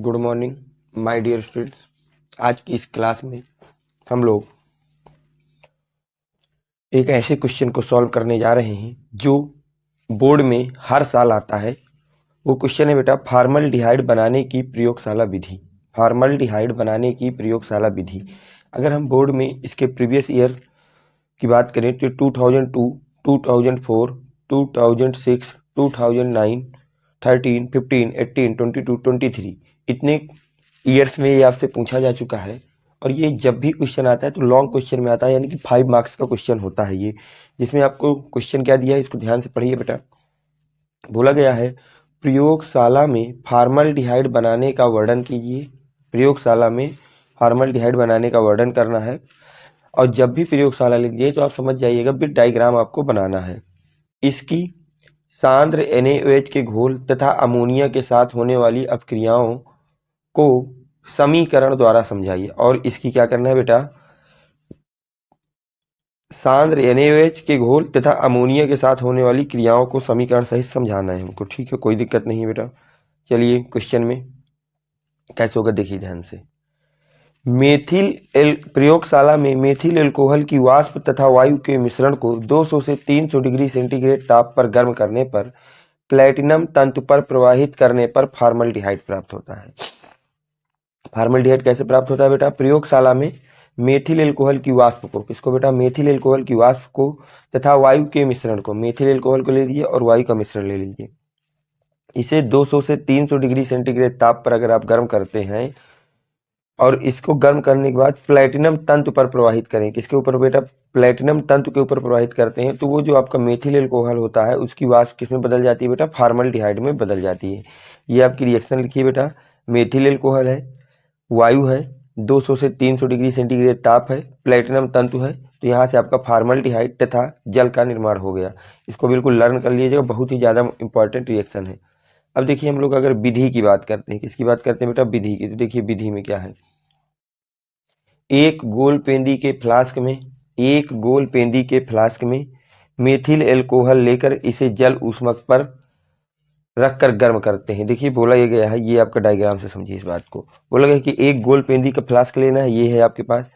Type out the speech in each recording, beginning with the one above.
Good morning my dear students. आज की इस क्लास में हम लोग एक ऐसे क्वेश्चन को सॉल्व करने जा रहे हैं जो बोर्ड में हर साल आता है। वो क्वेश्चन है बेटा फॉर्मल्डिहाइड बनाने की प्रयोगशाला विधि। फॉर्मल्डिहाइड बनाने की प्रयोगशाला विधि। अगर हम बोर्ड में इसके प्रीवियस ईयर की बात करें तो 2002, 2004, 2006, 2009, 13, 15, 18, 22, 23 इतने ईयर्स में ये आपसे पूछा जा चुका है। और ये जब भी क्वेश्चन आता है तो लॉन्ग क्वेश्चन में आता है, यानी कि 5 मार्क्स का क्वेश्चन होता है ये, जिसमें आपको क्वेश्चन क्या दिया है इसको ध्यान से पढ़िए बेटा। बोला गया है प्रयोगशाला में फॉर्मल्डिहाइड बनाने का वर्णन कीजिए। प्रयोगशाला में फॉर्मल्डिहाइड बनाने का वर्णन करना है। और जब भी प्रयोगशाला लिख दिए तो आप समझ जाइएगा बिट डायग्राम आपको बनाना है। इसकी सांद्र NaOH के घोल तथा अमोनिया के साथ होने वाली अपक्रियाओं को समीकरण द्वारा समझाइए। और इसकी क्या करना है बेटा, सांद्र NaOH के घोल तथा अमोनिया के साथ होने वाली क्रियाओं को समीकरण सहित समझाना है हमको। ठीक है, कोई दिक्कत नहीं है बेटा। चलिए क्वेश्चन में कैसे होगा देखिए ध्यान से। प्रयोगशाला में मेथिल एल्कोहल की वाष्प तथा वायु के मिश्रण को 200 से 300 डिग्री सेंटीग्रेड ताप पर गर्म करने पर प्लेटिनम तंतु पर प्रवाहित करने पर फॉर्मल्डिहाइड प्राप्त होता है। फॉर्मल्डिहाइड कैसे प्राप्त होता है बेटा, प्रयोगशाला में मेथिल एल्कोहल की वाष्प को, किसको बेटा, मेथिल एल्कोहल की वाष्प को तथा वायु के मिश्रण को, मेथिल एल्कोहल को ले लीजिए और वायु का मिश्रण ले लीजिए। इसे 200 से 300 डिग्री सेंटीग्रेड ताप पर अगर आप गर्म करते हैं और इसको गर्म करने के बाद प्लेटिनम तंतु पर प्रवाहित करें, किसके ऊपर बेटा, प्लेटिनम तंतु के ऊपर प्रवाहित करते हैं, तो वो जो आपका मेथिल एल्कोहल होता है उसकी वाष्प किसमें बदल जाती है बेटा, फॉर्मल्डिहाइड में बदल जाती है। ये आपकी रिएक्शन लिखिए बेटा। मेथिल एल्कोहल है, वायु है, 200 से 300 डिग्री सेंटीग्रेड ताप है, प्लेटिनम तंतु है, तो यहाँ से आपका फॉर्मल्डिहाइड तथा जल का निर्माण हो गया। इसको बिल्कुल लर्न कर लीजिएगा, बहुत ही ज़्यादा इंपॉर्टेंट रिएक्शन है। अब देखिए हम लोग अगर विधि की बात करते हैं, किसकी बात करते हैं बेटा, विधि की। तो देखिए विधि में क्या है, एक गोल पेंदी के फ्लास्क में मेथिल एल्कोहल लेकर इसे जल ऊष्मक पर रखकर गर्म करते हैं। देखिए बोला ये गया है, ये आपका डायग्राम से समझिए इस बात को। बोला गया कि एक गोल पेंदी का फ्लास्क लेना है, ये है आपके पास,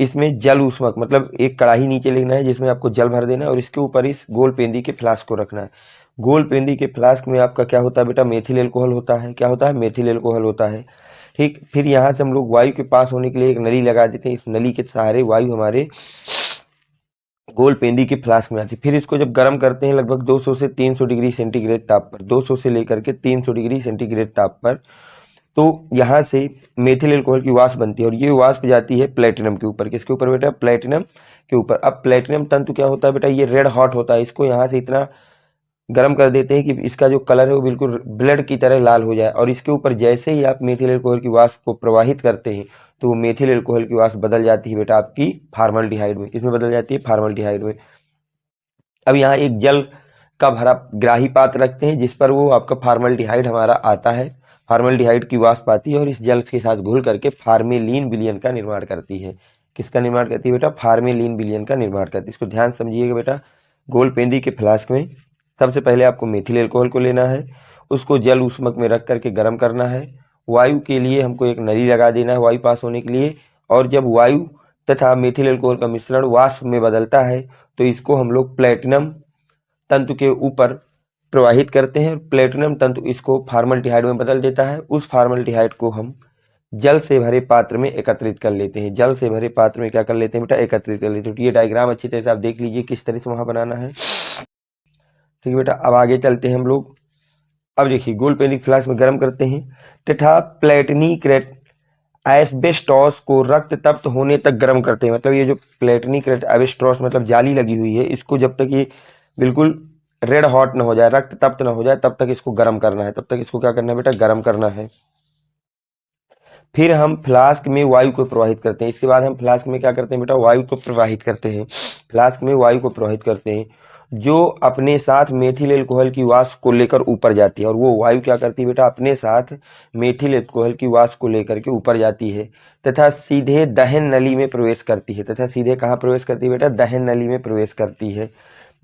इसमें जल ऊष्मक मतलब एक कढ़ाई नीचे लेना है जिसमें आपको जल भर देना है और इसके ऊपर इस गोल पेंदी के फ्लास्क को रखना है। गोल पेंदी के फ्लास्क में आपका क्या होता है बेटा, मेथिल एल्कोहल होता है। क्या होता है, मेथिल एल्कोहल होता है। ठीक, फिर यहाँ से हम लोग वायु के पास होने के लिए एक नली लगा देते हैं। इस नली के सहारे वायु हमारे गोल पेंदी के फ्लास्क में आती है। फिर इसको जब गर्म करते हैं लगभग 200 से 300 डिग्री सेंटीग्रेड ताप पर, 200 से लेकर के 300 डिग्री सेंटीग्रेड ताप पर, तो यहाँ से मेथिल एल्कोहल की वाष्प बनती है और ये वाष्प जाती है प्लेटिनम के ऊपर। किसके ऊपर बेटा, प्लेटिनम के ऊपर। अब प्लेटिनम तंतु क्या होता है बेटा, ये रेड हॉट होता है। इसको यहाँ से इतना गर्म कर देते हैं कि इसका जो कलर है वो बिल्कुल ब्लड की तरह लाल हो जाए। और इसके ऊपर जैसे ही आप मेथिल एल्कोहल की वाष्प को प्रवाहित करते हैं तो वो मेथिल एल्कोहल की वाष्प बदल जाती है बेटा आपकी फॉर्मल्डिहाइड में। किसमें बदल जाती है, फॉर्मल्डिहाइड में। अब यहाँ एक जल का भरा ग्राही पात्र रखते हैं जिस पर वो आपका फॉर्मल्डिहाइड हमारा आता है। फॉर्मल्डिहाइड की वाष्प आती है और इस जल के साथ घुल करके फार्मेलिन विलयन का निर्माण करती है। किसका निर्माण करती है बेटा, फार्मेलिन विलयन का निर्माण करती है। इसको ध्यान समझिएगा बेटा। गोल पेंदी के फ्लास्क में सबसे पहले आपको मेथिल एल्कोहल को लेना है, उसको जल ऊष्मक में रख करके गर्म करना है। वायु के लिए हमको एक नली लगा देना है वायु पास होने के लिए। और जब वायु तथा मेथिल एल्कोहल का मिश्रण वाष्प में बदलता है तो इसको हम लोग प्लेटिनम तंतु के ऊपर प्रवाहित करते हैं। प्लेटिनम तंतु इसको फॉर्मल्डिहाइड में बदल देता है। उस फॉर्मल्डिहाइड को हम जल से भरे पात्र में एकत्रित कर लेते हैं। जल से भरे पात्र में क्या कर लेते हैं बेटा, एकत्रित कर लेते हैं। तो ये डायग्राम अच्छी तरह से आप देख लीजिए किस तरह से वहां बनाना है। ठीक है बेटा, अब आगे चलते हैं हम लोग। अब देखिए गोल पेंडिक फ्लास्क में गर्म करते हैं तथा प्लेटिनीक्रेट एस्बेस्टॉस को रक्त तप्त होने तक गर्म करते हैं। मतलब ये जो प्लेटिनीक्रेट एस्बेस्टॉस मतलब जाली लगी हुई है, इसको जब तक ये बिल्कुल रेड हॉट ना हो जाए, रक्त तप्त ना हो जाए, तब तक इसको गर्म करना है। तब तक इसको क्या करना है बेटा, गर्म करना है। फिर हम फ्लास्क में वायु को प्रवाहित करते हैं। इसके बाद हम फ्लास्क में क्या करते हैं बेटा, वायु को प्रवाहित करते हैं। फ्लास्क में वायु को प्रवाहित करते हैं जो अपने साथ मेथिल एल्कोहल की वाष्प को लेकर ऊपर जाती है। और वो वायु क्या करती है बेटा, अपने साथ मेथिल एल्कोहल की वाष्प को लेकर के ऊपर जाती है तथा सीधे दहन नली में प्रवेश करती है। तथा सीधे कहाँ प्रवेश करती है बेटा, दहन नली में प्रवेश करती है।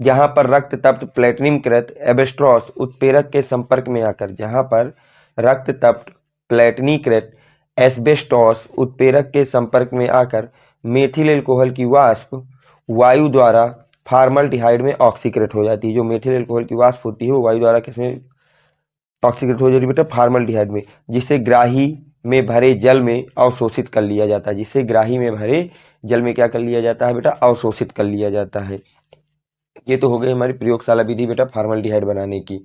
जहां पर रक्त तप्त प्लेटिनमकृत एस्बेस्टॉस उत्प्रेरक के संपर्क में आकर, जहां पर रक्त तप्त प्लेटनीकृत एस्बेस्टॉस उत्प्रेरक के संपर्क में आकर मेथिल एल्कोहल की वाष्प वायु द्वारा फॉर्मल्डिहाइड में ऑक्सीकृत हो जाती है। जो मेथिल एल्कोहल की वाष्प होती है वो वायु द्वारा किसमें ऑक्सीकृत हो जाती है बेटा? फॉर्मल्डिहाइड में, जिसे ग्राही में भरे जल में अवशोषित कर लिया जाता है। जिसे ग्राही में भरे जल में क्या कर लिया जाता है बेटा? अवशोषित कर लिया जाता है। ये तो हो गई हमारी प्रयोगशाला विधि बेटा फॉर्मल्डिहाइड बनाने की।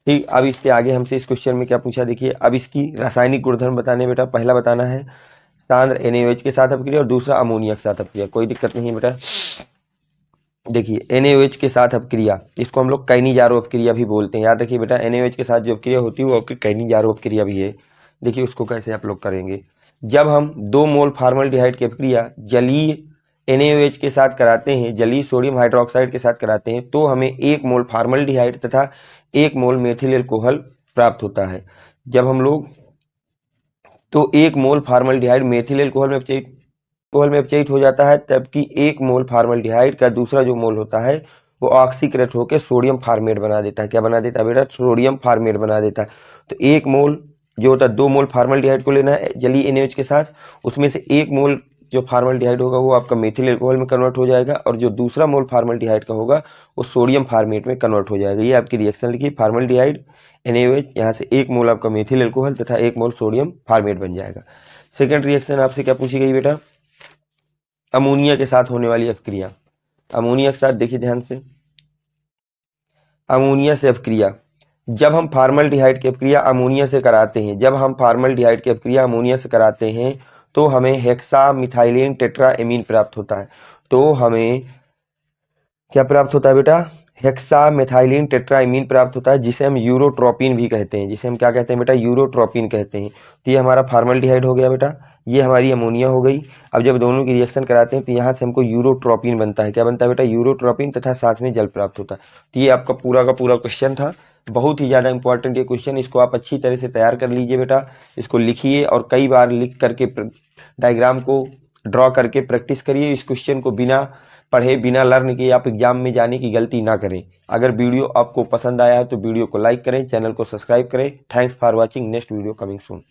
ठीक, अब इसके आगे हमसे इस क्वेश्चन में क्या पूछा देखिए। अब इसकी रासायनिक गुणधर्म बताने बेटा। पहला बताना है सांद्र NaOH के साथ अपक्रिया और दूसरा अमोनिया के साथ अपक्रिया। कोई दिक्कत नहीं बेटा। देखिए NaOH के साथ अपक्रिया, इसको हम लोग कैनिजारो अपक्रिया भी बोलते हैं। याद रखिए बेटा, NaOH के साथ जो अपक्रिया होती है वो आपकी कैनिजारो अपक्रिया भी है। देखिए उसको कैसे आप लोग करेंगे। जब हम 2 मोल फॉर्मल्डिहाइड की अपक्रिया जलीय NaOH के साथ कराते हैं, जलीय सोडियम हाइड्रोक्साइड के साथ कराते हैं, तो हमें 1 मोल फॉर्मल्डिहाइड तथा 1 मोल मेथिल एल्कोहल प्राप्त होता है। जब हम लोग तो 1 मोल फॉर्मल्डिहाइड मेथिल एल्कोहल में अपचयित हो जाता है, जबकि 1 मोल फॉर्मल्डिहाइड का दूसरा जो मोल होता है वो ऑक्सीकृत होकर सोडियम फॉर्मेट बना देता है। क्या बना देता है बेटा? सोडियम फॉर्मेट बना देता है। तो 1 मोल जो होता है 2 मोल फॉर्मल्डिहाइड को लेना है जलीय NaOH के साथ, उसमें से 1 मोल जो फॉर्मल्डिहाइड होगा वो आपका मेथिल एल्कोहल में कन्वर्ट हो जाएगा, और जो दूसरा मोल फॉर्मल्डिहाइड का होगा वो सोडियम फॉर्मेट में कन्वर्ट हो जाएगा। ये आपकी रिएक्शन लिखी, फॉर्मल्डिहाइड NaOH, यहाँ से 1 मोल आपका मेथिल एल्कोहल तथा 1 मोल सोडियम फॉर्मेट बन जाएगा। सेकेंड रिएक्शन आपसे क्या पूछी गई बेटा? अमोनिया के साथ होने वाली अपक्रिया। अमोनिया के साथ देखिए ध्यान से, अमोनिया से अपक्रिया। जब हम फॉर्मल्डिहाइड की अपक्रिया अमोनिया से कराते हैं, जब हम फॉर्मल्डिहाइड की अपक्रिया अमोनिया से कराते हैं तो हमें हेक्सा मिथाइलिन टेट्राएमीन प्राप्त होता है। तो हमें क्या प्राप्त होता है बेटा? हेक्सा मिथाइलिन टेट्राएमीन प्राप्त होता है, जिसे हम यूरोट्रोपिन भी कहते हैं। जिसे हम क्या कहते हैं बेटा? यूरोट्रोपिन कहते हैं। तो ये हमारा फॉर्मल्डिहाइड हो गया बेटा, ये हमारी अमोनिया हो गई। अब जब दोनों की रिएक्शन कराते हैं तो यहाँ से हमको यूरोट्रोपिन बनता है। क्या बनता है बेटा? यूरोट्रोपिन, तथा साथ में जल प्राप्त होता है। तो ये आपका पूरा का पूरा क्वेश्चन था। बहुत ही ज़्यादा इंपॉर्टेंट ये क्वेश्चन, इसको आप अच्छी तरह से तैयार कर लीजिए बेटा। इसको लिखिए और कई बार लिख करके डायग्राम को ड्रॉ करके प्रैक्टिस करिए। इस क्वेश्चन को बिना पढ़े बिना लर्न किए आप एग्जाम में जाने की गलती ना करें। अगर वीडियो आपको पसंद आया है तो वीडियो को लाइक करें, चैनल को सब्सक्राइब करें। Thanks for watching, next video coming soon.